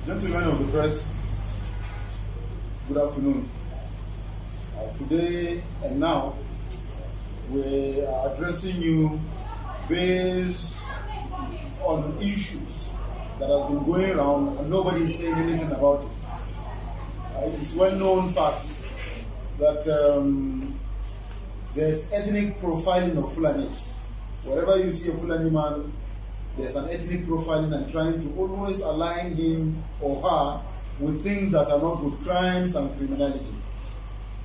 Gentlemen of the press, good afternoon. Today and now, we are addressing you based on issues that has been going around and nobody is saying anything about it. It is well-known fact that there's ethnic profiling of Fulanis. Wherever you see a Fulani man, there's an ethnic profiling and trying to always align him or her with things that are not good, crimes and criminality.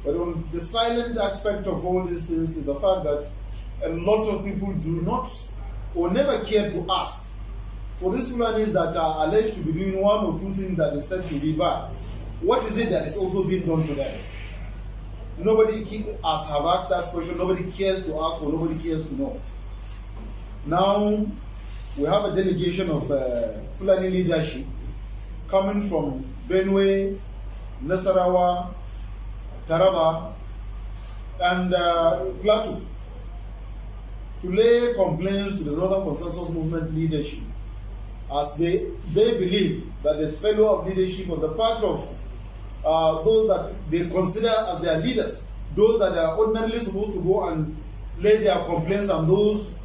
But on the silent aspect of all these things is the fact that a lot of people do not or never care to ask for these Fulanis that are alleged to be doing one or two things that is said to be bad. What is it that is also being done to them? Nobody has asked that question, nobody cares to ask or nobody cares to know. Now, we have a delegation of Fulani leadership coming from Benue, Nasarawa, Taraba, and Plateau to lay complaints to the Northern Consensus Movement leadership, as they believe that there's failure of leadership on the part of those that they consider as their leaders, those that are ordinarily supposed to go and lay their complaints, and those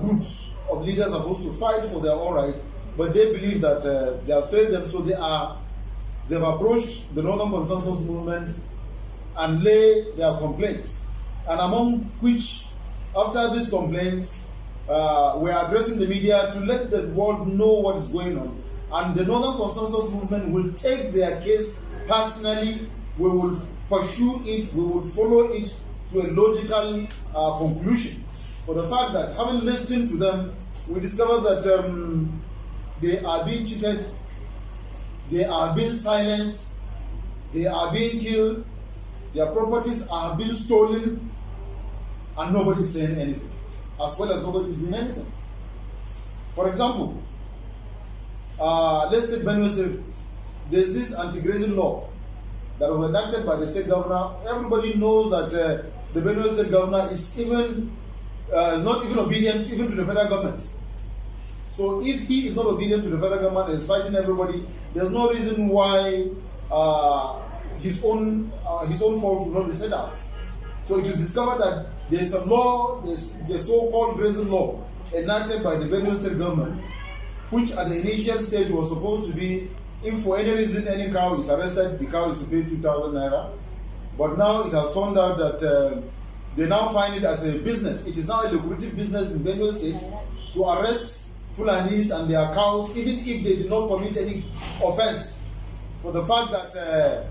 groups of leaders are supposed to fight for their own right, but they believe that they have failed them, so they've approached the Northern Consensus Movement and lay their complaints. And among which, after these complaints, we're addressing the media to let the world know what is going on. And the Northern Consensus Movement will take their case personally. We will pursue it, we will follow it to a logical conclusion. For the fact that, having listened to them, we discovered that they are being cheated, they are being silenced, they are being killed, their properties are being stolen, and nobody is saying anything, as well as nobody is doing anything. For example, let's take Benue State. There's this anti-grazing law that was enacted by the state governor. Everybody knows that the Benue State governor is not even obedient even to the federal government. So if he is not obedient to the federal government and is fighting everybody, there's no reason why his own fault will not be set out. So it is discovered that there's a law, the so-called grazing law, enacted by the Benue State government, which at the initial stage was supposed to be, if for any reason any cow is arrested, the cow is to pay 2,000 naira. But now it has turned out that they now find it as a business. It is now a lucrative business in Benue State to arrest Fulanis and their cows, even if they did not commit any offense, for the fact that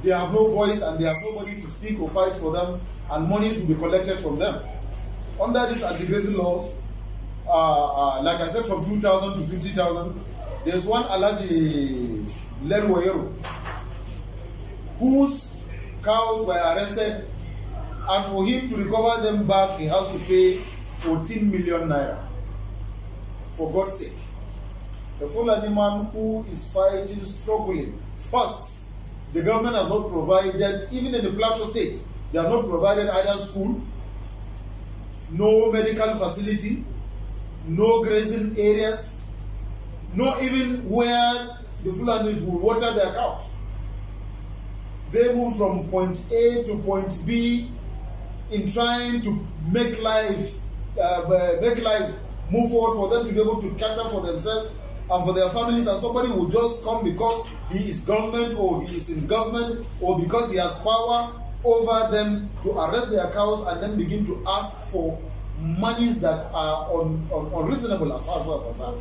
they have no voice and they have nobody to speak or fight for them, and monies will be collected from them. Under these anti-grazing laws, like I said, from 2,000 to 50,000, there's one Alaji Lenwoyero, whose cows were arrested, and for him to recover them back, he has to pay 14 million naira. For God's sake. The Fulani man who is fighting, struggling, first, the government has not provided, even in the Plateau State, they have not provided either school, no medical facility, no grazing areas, not even where the Fulanis will water their cows. They move from point A to point B in trying to make life move forward for them to be able to cater for themselves and for their families, and somebody will just come because he is government or he is in government or because he has power over them to arrest their cows and then begin to ask for monies that are unreasonable as far as we are concerned.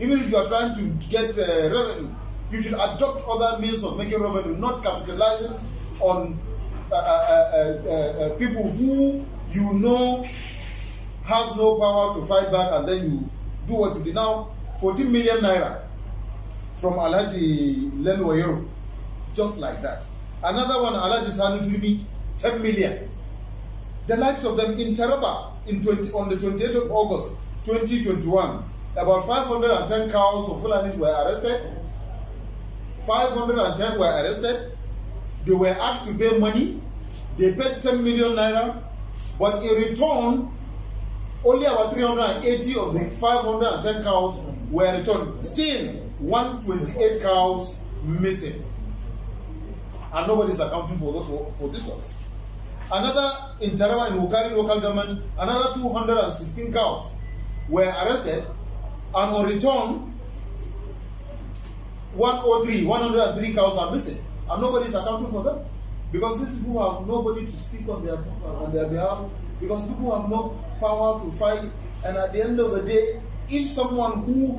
Even if you are trying to get revenue, you should adopt other means of making revenue, not capitalizing on people who you know has no power to fight back, and then you do what you did. Now, 14 million naira from Alaji Lenwoyero, just like that. Another one, Alaji Sanutumi, 10 million. The likes of them in Taraba, on the 28th of August, 2021, about 510 cows of Fulanis were arrested. 510 were arrested. They were asked to pay money. They paid 10 million naira, but in return, only about 380 of the 510 cows were returned. Still, 128 cows missing. And nobody is accounting for this one. Another, in Taraba, in Wukari local government, another 216 cows were arrested, and on return, 103 cows are missing, and nobody is accounting for them. Because these people have nobody to speak on their behalf, because people have no power to fight, and at the end of the day, if someone who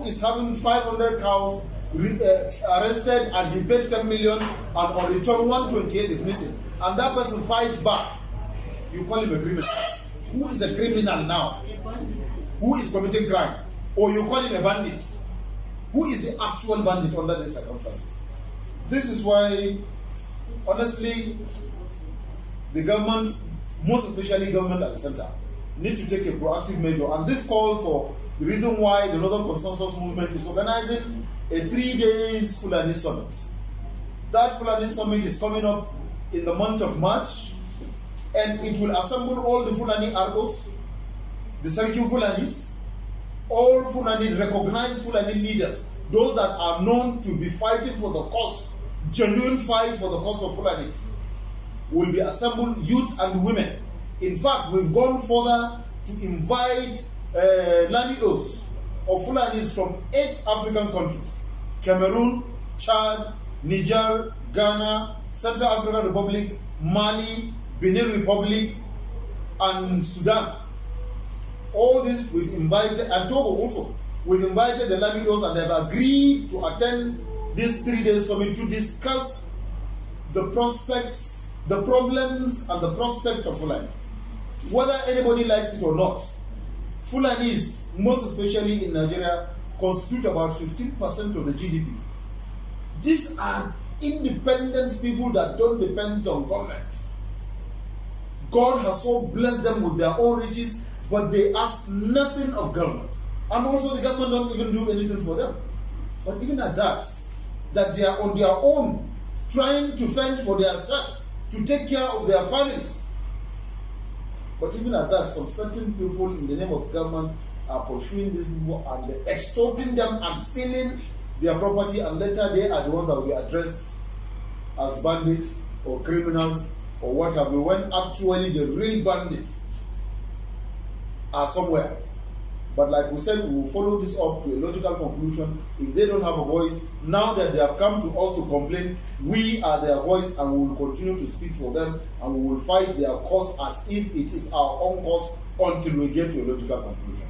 is having 500 cows arrested and he paid 10 million, and on return 128 is missing, and that person fights back, you call him a criminal. Who is a criminal now? Who is committing crime? Or you call him a bandit? Who is the actual bandit under these circumstances? This is why, honestly, the government, most especially government at the center, need to take a proactive measure. And this calls for the reason why the Northern Consensus Movement is organizing a 3-day FULANI summit. That FULANI summit is coming up in the month of March, and it will assemble all the FULANI Argos, the Sarki Fulanis, all FULANI recognized FULANI leaders, those that are known to be fighting for the cause, genuine fight for the cause of Fulanis, will be assembled, youth and women. In fact, we've gone further to invite Lanidos of Fulanis from 8 African countries: Cameroon, Chad, Niger, Ghana, Central African Republic, Mali, Benin Republic, and Sudan. All this we've invited, and Togo also. We've invited the Lanidos, and they've agreed to attend this 3-day summit to discuss the prospects, the problems, and the prospect of Fulani. Whether anybody likes it or not, Fulanis, most especially in Nigeria, constitute about 15% of the GDP. These are independent people that don't depend on government. God has so blessed them with their own riches, but they ask nothing of government. And also the government don't even do anything for them. But even at that they are on their own, trying to fend for themselves, to take care of their families. But even at that, some certain people in the name of government are pursuing these people and extorting them and stealing their property, and later they are the ones that will be addressed as bandits or criminals or what have you, when actually the real bandits are somewhere. But like we said, we will follow this up to a logical conclusion. If they don't have a voice, now that they have come to us to complain, we are their voice, and we will continue to speak for them, and we will fight their cause as if it is our own cause until we get to a logical conclusion.